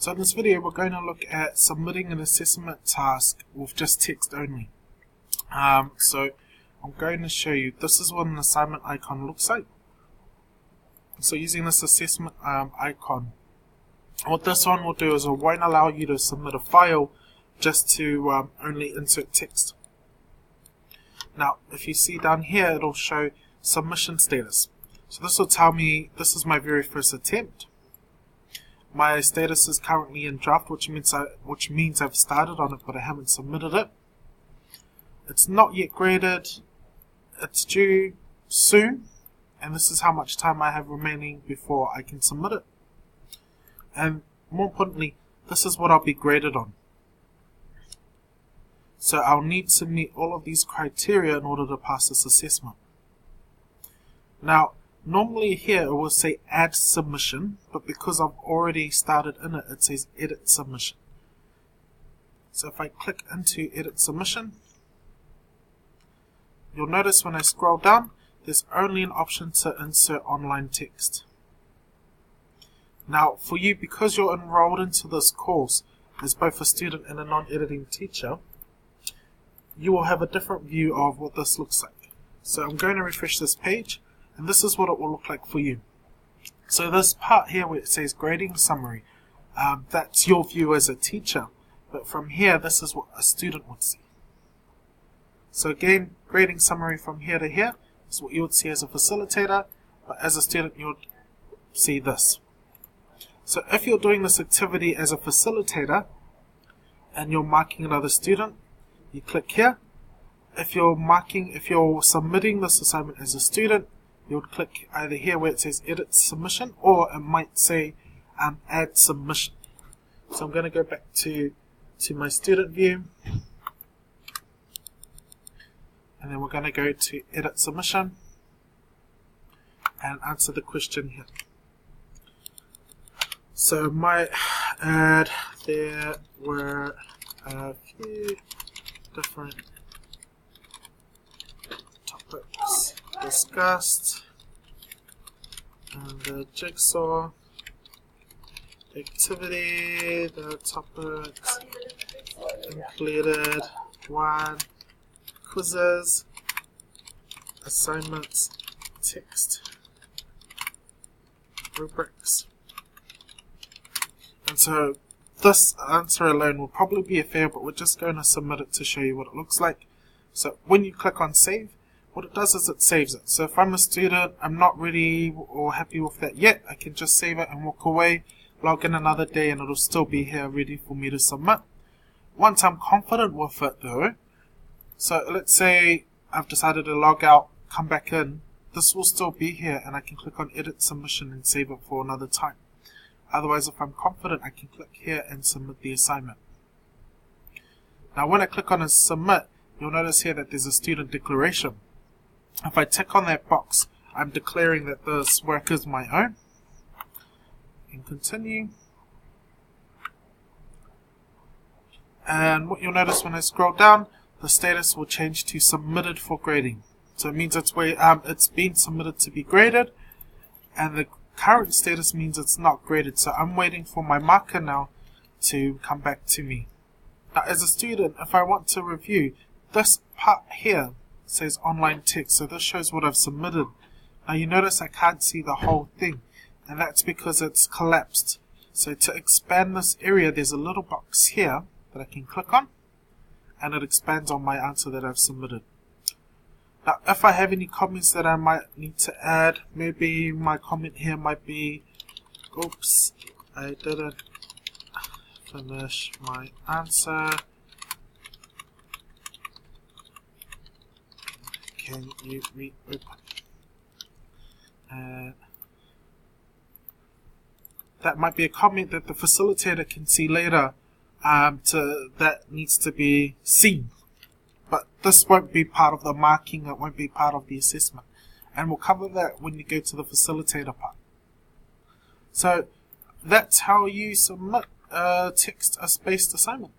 So in this video we're going to look at submitting an assessment task with just text only. So I'm going to show you, this is what an assignment icon looks like. So using this assessment icon, what this one will do is it won't allow you to submit a file, just to only insert text. Now if you see down here, it'll show submission status. So this will tell me this is my very first attempt. My status is currently in draft, which means I've started on it but I haven't submitted it. It's not yet graded. It's due soon, and this is how much time I have remaining before I can submit it. And more importantly, this is what I'll be graded on. So I'll need to meet all of these criteria in order to pass this assessment. Now, normally here it will say add submission, but because I've already started in it, it says edit submission. So if I click into edit submission, you'll notice when I scroll down, there's only an option to insert online text. Now for you, because you're enrolled into this course as both a student and a non-editing teacher, you will have a different view of what this looks like. So I'm going to refresh this page, and this is what it will look like for you. So this part here where it says grading summary, that's your view as a teacher, but from here this is what a student would see. So again, grading summary from here to here is what you would see as a facilitator, but as a student you would see this. So if you're doing this activity as a facilitator and you're marking another student, you click here. If you're submitting this assignment as a student, you would click either here where it says edit submission, or it might say add submission. So I'm going to go back to my student view, and then we're going to go to edit submission and answer the question here. So my add, there were a few different topics discussed, and the jigsaw activity, the topics included 1. Quizzes, assignments, text, rubrics. And so this answer alone will probably be a fail, but we're just going to submit it to show you what it looks like. So when you click on save, what it does is it saves it. So if I'm a student, I'm not ready or happy with that yet, I can just save it and walk away, log in another day, and it'll still be here ready for me to submit. Once I'm confident with it though, so let's say I've decided to log out, come back in, this will still be here and I can click on edit submission and save it for another time. Otherwise, if I'm confident, I can click here and submit the assignment. Now when I click on submit, you'll notice here that there's a student declaration. If I tick on that box, I'm declaring that this work is my own. And continue. And what you'll notice when I scroll down, the status will change to submitted for grading. So it means it's been submitted to be graded, and the current status means it's not graded. So I'm waiting for my marker now to come back to me. Now as a student, if I want to review, this part here says online text, so this shows what I've submitted. Now you notice I can't see the whole thing, and that's because it's collapsed. So to expand this area, there's a little box here that I can click on, and it expands on my answer that I've submitted. Now if I have any comments that I might need to add, maybe my comment here might be, oops, I didn't finish my answer, can you reopen? That might be a comment that the facilitator can see later, that needs to be seen. But this won't be part of the marking, it won't be part of the assessment. And we'll cover that when you go to the facilitator part. So that's how you submit a text-based assessment.